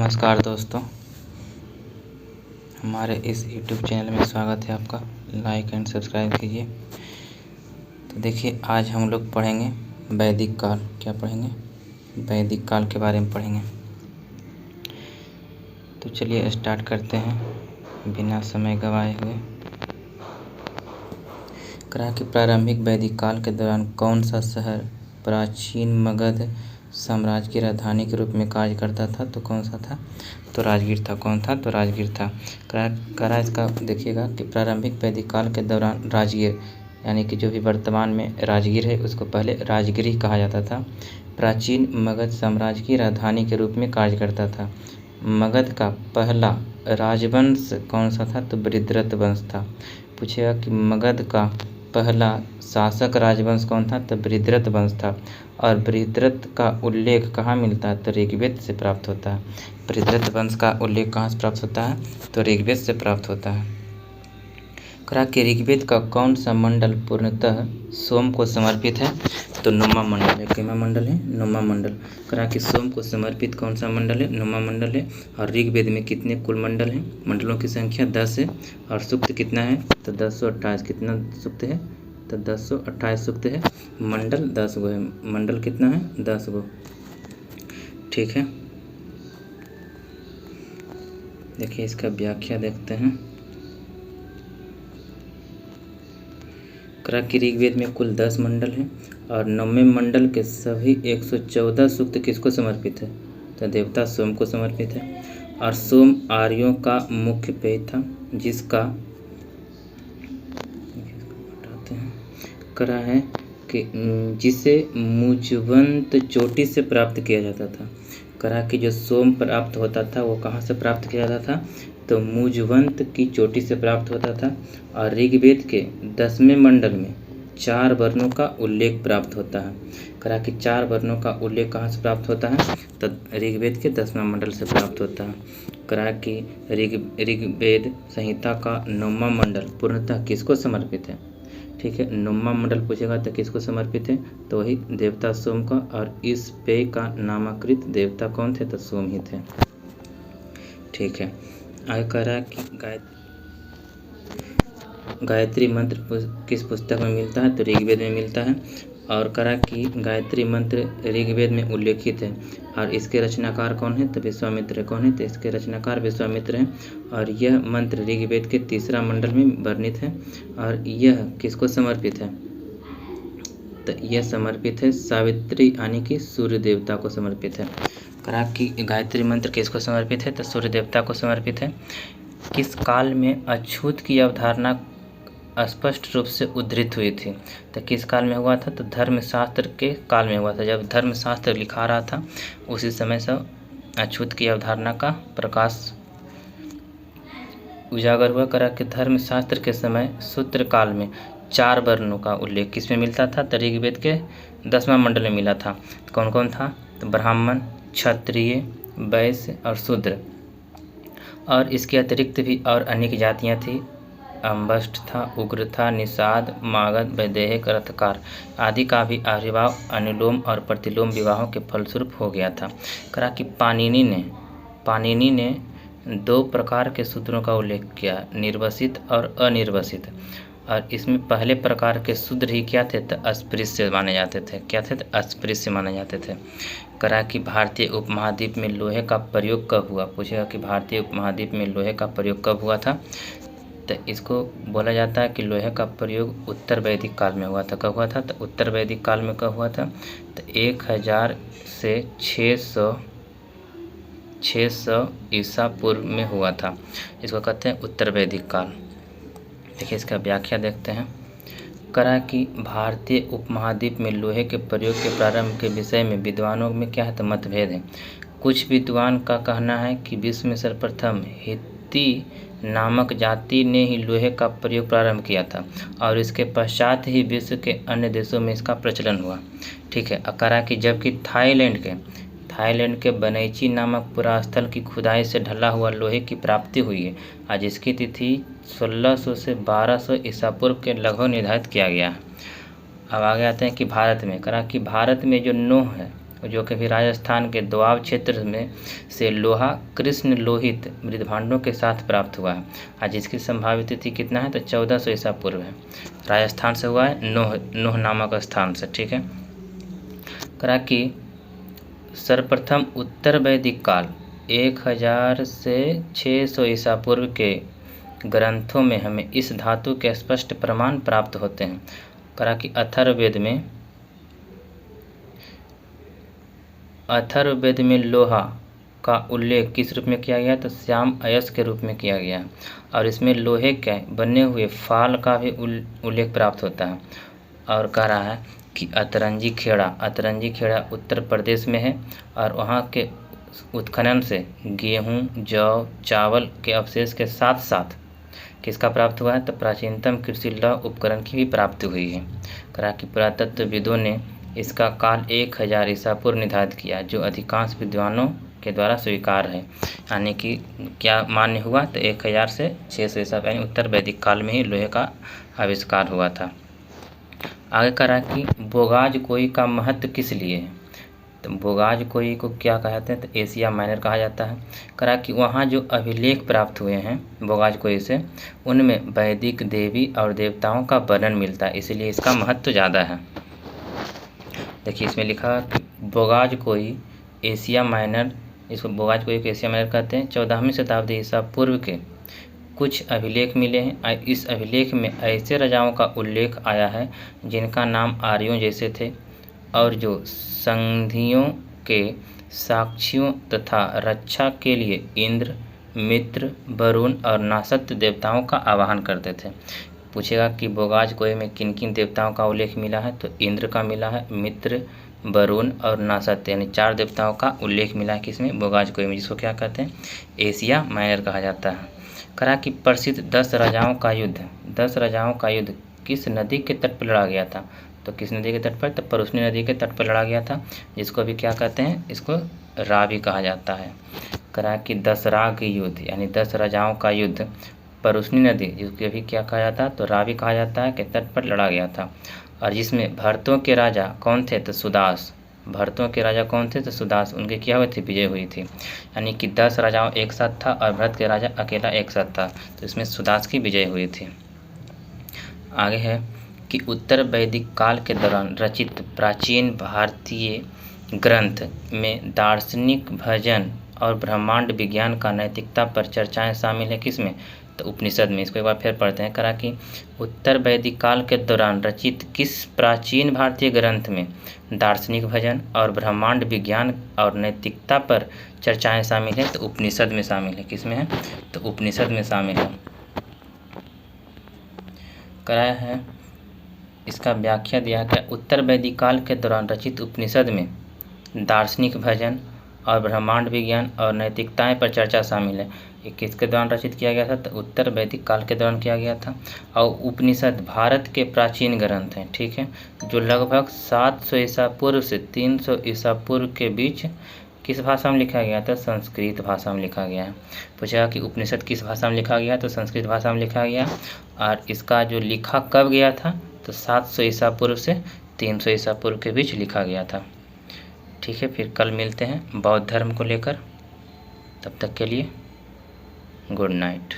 नमस्कार दोस्तों, हमारे इस YouTube चैनल में स्वागत है आपका। लाइक एंड सब्सक्राइब कीजिए। तो देखिए, आज हम लोग पढ़ेंगे वैदिक काल। क्या पढ़ेंगे? वैदिक काल के बारे में पढ़ेंगे। तो चलिए स्टार्ट करते हैं बिना समय गंवाए हुए। कहा कि प्रारंभिक वैदिक काल के दौरान कौन सा शहर प्राचीन मगध साम्राज्य की राजधानी के रूप में कार्य करता था? तो कौन सा था? तो राजगीर था। कौन था? तो राजगीर था। करा इसका देखिएगा कि प्रारंभिक वैदिक काल के दौरान राजगीर, यानी कि जो भी वर्तमान में राजगीर है, उसको पहले राजगिरी कहा जाता था, प्राचीन मगध साम्राज्य की राजधानी के रूप में कार्य करता था। मगध का पहला राजवंश कौन सा था? तो बृहद्रथ वंश था। पूछेगा कि मगध का पहला शासक राजवंश कौन था? तो बृहद्रथ वंश था। और बृहद्रथ का उल्लेख कहाँ मिलता है? तो ऋग्वेद से प्राप्त होता है। बृहद्रथ वंश का उल्लेख कहाँ से प्राप्त होता है? तो ऋग्वेद से प्राप्त होता है। कहा कि ऋग्वेद का कौन सा मंडल पूर्णतः सोम को समर्पित है? तो नुमा मंडल है। किमा मंडल है? नुमा मंडल। कहा कि सोम को समर्पित कौन सा मंडल है? नुमा मंडल है। और ऋग्वेद में कितने कुल मंडल हैं? मंडलों की संख्या 10 है। और सूक्त कितना है? तो 1028। कितना सूक्त है? तो 1028 सूक्त है। मंडल 10 गो है। मंडल कितना है? 10 गो। ठीक है, देखिए इसका व्याख्या देखते हैं। कहा कि ऋग्वेद में कुल 10 मंडल हैं और 9वें मंडल के सभी 114 सूक्त किसको समर्पित है? तो देवता सोम को समर्पित है। और सोम आर्यों का मुख्य पेय था, जिसका करा है कि जिसे मुजवंत चोटी से प्राप्त किया जाता था। कहा कि जो सोम प्राप्त होता था वो कहाँ से प्राप्त किया जाता था? तो मुजवंत की चोटी से प्राप्त होता था। और ऋग्वेद के 10वें मंडल में 4 वर्णों का उल्लेख प्राप्त होता है। कहा कि 4 वर्णों का उल्लेख कहाँ से प्राप्त होता है? तो ऋग्वेद के 10वें मंडल से प्राप्त होता है। कहा कि ऋग्वेद संहिता का 9वां मंडल पूर्णतः किसको समर्पित है? ठीक है, 9वां मंडल पूछेगा तो किसको समर्पित है? तो वही देवता सोम का। और इस पेय का नामाकृत देवता कौन थे? तो सोम ही थे। ठीक है, आगे कह रहा है कि गायत्री मंत्र किस पुस्तक में मिलता है? तो ऋग्वेद में मिलता है। और कहा कि गायत्री मंत्र ऋग्वेद में उल्लेखित है। और इसके रचनाकार कौन है? तो विश्वामित्र। कौन है? तो इसके रचनाकार विश्वामित्र हैं। और यह मंत्र ऋग्वेद के 3रा मंडल में वर्णित है। और यह किसको समर्पित है? तो यह समर्पित है सावित्री, यानी कि सूर्य देवता को समर्पित है। कहा कि गायत्री मंत्र किसको समर्पित है? तो सूर्य देवता को समर्पित है। किस काल में अछूत की अवधारणा स्पष्ट रूप से उद्धृत हुई थी? तो किस काल में हुआ था? तो धर्मशास्त्र के काल में हुआ था। जब धर्मशास्त्र लिखा रहा था उसी समय से अछूत की अवधारणा का प्रकाश उजागर हुआ। करा कि धर्मशास्त्र के समय सूत्र काल में 4 वर्णों का उल्लेख किसमें मिलता था? तो ऋग्वेद के 10वां मंडल में मिला था। कौन कौन था? तो ब्राह्मण, क्षत्रिय, वैश्य और शूद्र। और इसके अतिरिक्त भी और अनेक जातियां थी। अम्बष्ट था, उग्र था, निषाद, मागध, वैदेहिक, रथकार आदि का भी आविर्भाव अनुलोम और प्रतिलोम विवाहों के फलस्वरूप हो गया था। कहा कि पाणिनि ने 2 प्रकार के सूत्रों का उल्लेख किया, निर्वसित और अनिर्वसित। और इसमें पहले प्रकार के शूद्र ही क्या थे? तो अस्पृश्य माने जाते थे। क्या थे? तो अस्पृश्य माने जाते थे। कहा कि भारतीय उपमहाद्वीप में लोहे का प्रयोग कब हुआ? पूछेगा कि भारतीय उपमहाद्वीप में लोहे का प्रयोग कब हुआ था? तो इसको बोला जाता है कि लोहे का प्रयोग उत्तर वैदिक काल में हुआ था। कब हुआ था? तो उत्तर वैदिक काल में कब हुआ था? तो 1000 से 600 ईसा पूर्व में हुआ था। इसको कहते हैं उत्तर वैदिक काल। देखिए इसका व्याख्या देखते हैं। कहा कि भारतीय उपमहाद्वीप में लोहे के प्रयोग के प्रारंभ के विषय में विद्वानों में क्या है? तो मतभेद है। कुछ विद्वान का कहना है कि विश्व में सर्वप्रथम हित्ती नामक जाति ने ही लोहे का प्रयोग प्रारंभ किया था और इसके पश्चात ही विश्व के अन्य देशों में इसका प्रचलन हुआ। ठीक है, कहा कि जबकि थाईलैंड के बनैची नामक पुरास्थल की खुदाई से ढला हुआ लोहे की प्राप्ति हुई है। आज इसकी तिथि 1600 से 1200 ईसा पूर्व के लगभग निर्धारित किया गया है। अब आगे आते हैं कि भारत में। कहा कि भारत में जो नोह है जो कि भी राजस्थान के दोआब क्षेत्र में से लोहा कृष्ण लोहित मृदभांडों के साथ प्राप्त हुआ है। आज इसकी संभावित तिथि कितना है, तो 1400 ईसा पूर्व है। राजस्थान से हुआ है, नोह नामक स्थान से। ठीक है, करा कि सर्वप्रथम उत्तर वैदिक काल 1000 से 600 ईसा पूर्व के ग्रंथों में हमें इस धातु के स्पष्ट प्रमाण प्राप्त होते हैं। करा कि अथर्ववेद में लोहा का उल्लेख किस रूप में किया गया, तो श्याम अयस के रूप में किया गया है। और इसमें लोहे के बने हुए फाल का भी उल्लेख प्राप्त होता है। और कह रहा है कि अतरंजी खेड़ा उत्तर प्रदेश में है और वहाँ के उत्खनन से गेहूँ, जौ, चावल के अवशेष के साथ साथ किसका प्राप्त हुआ है, तो प्राचीनतम कृषि लौह उपकरण की भी प्राप्ति हुई है। कहा कि पुरातत्वविदों ने इसका काल 1000 ईसा पूर्व निर्धारित किया, जो अधिकांश विद्वानों के द्वारा स्वीकार है। यानी कि क्या मान्य हुआ, तो 1000 से 600 ईसा यानी उत्तर वैदिक काल में ही लोहे का आविष्कार हुआ था। आगे करा कि बोगाज कोई का महत्व किस लिए है, तो बोगाज कोई को क्या कहते हैं, तो एशिया माइनर कहा जाता है। करा कि वहाँ जो अभिलेख प्राप्त हुए हैं बोगाज कोई से, उनमें वैदिक देवी और देवताओं का वर्णन मिलता है, इसलिए इसका महत्व ज़्यादा है। देखिए इसमें लिखा कि बोगाज कोई एशिया माइनर, इसको बोगाज कोई को एशिया माइनर कहते हैं। 14वीं शताब्दी ईसा पूर्व के कुछ अभिलेख मिले हैं। इस अभिलेख में ऐसे राजाओं का उल्लेख आया है जिनका नाम आर्यों जैसे थे और जो संधियों के साक्षियों तथा रक्षा के लिए इंद्र, मित्र, वरुण और नासत्य देवताओं का आवाहन करते थे। पूछेगा कि बोगाज कोई में किन किन देवताओं का उल्लेख मिला है, तो इंद्र का मिला है, मित्र, वरुण और नासत्य यानी 4 देवताओं का उल्लेख मिला है किसमें, बोगाज कोई में, जिसको क्या कहते हैं, एशिया माइनर कहा जाता है। कहा कि प्रसिद्ध 10 राजाओं का युद्ध किस नदी के तट पर लड़ा गया था, तो किस नदी के तट पर, तो परुष्णी नदी के तट पर लड़ा गया था, जिसको भी क्या कहते हैं, इसको रावी कहा जाता है। कहा कि 10 राग युद्ध यानी 10 राजाओं का युद्ध परुष्णी नदी, जिसको भी क्या कहा जाता है, तो रावी कहा जाता है, के तट पर लड़ा गया था। और जिसमें भरतों के राजा कौन थे, तो सुदास। भरतों के राजा कौन थे, तो सुदास, उनके क्या हुई थी, विजय हुई थी। यानी कि 10 राजाओं एक साथ था और भरत के राजा अकेला एक साथ था, तो इसमें सुदास की विजय हुई थी। आगे है कि उत्तर वैदिक काल के दौरान रचित प्राचीन भारतीय ग्रंथ में दार्शनिक भजन और ब्रह्मांड विज्ञान का नैतिकता पर चर्चाएं शामिल है किसमें, तो उपनिषद में। इसको एक बार फिर पढ़ते हैं। करा कि उत्तर वैदिक काल के दौरान रचित किस प्राचीन भारतीय ग्रंथ में दार्शनिक भजन और ब्रह्मांड विज्ञान और नैतिकता पर चर्चाएं शामिल है, तो उपनिषद में शामिल है। किसमें है, तो उपनिषद में शामिल है। कराया है इसका व्याख्या दिया गया, उत्तर वैदिक काल के दौरान रचित उपनिषद में दार्शनिक भजन और ब्रह्मांड विज्ञान और नैतिकताएं पर चर्चा शामिल है। ये किसके दौरान रचित किया गया था, तो उत्तर वैदिक काल के दौरान किया गया था। और उपनिषद भारत के प्राचीन ग्रंथ हैं, ठीक है, जो लगभग 700 ईसा पूर्व से 300 ईसा पूर्व के बीच किस भाषा में लिखा गया था, संस्कृत भाषा में लिखा गया है। पूछा कि उपनिषद किस भाषा में लिखा गया, तो संस्कृत भाषा में लिखा गया। और इसका जो लिखा कब गया था, तो 700 ईसा पूर्व से 300 ईसा पूर्व के बीच लिखा गया था। ठीक है, फिर कल मिलते हैं बौद्ध धर्म को लेकर। तब तक के लिए गुड नाइट।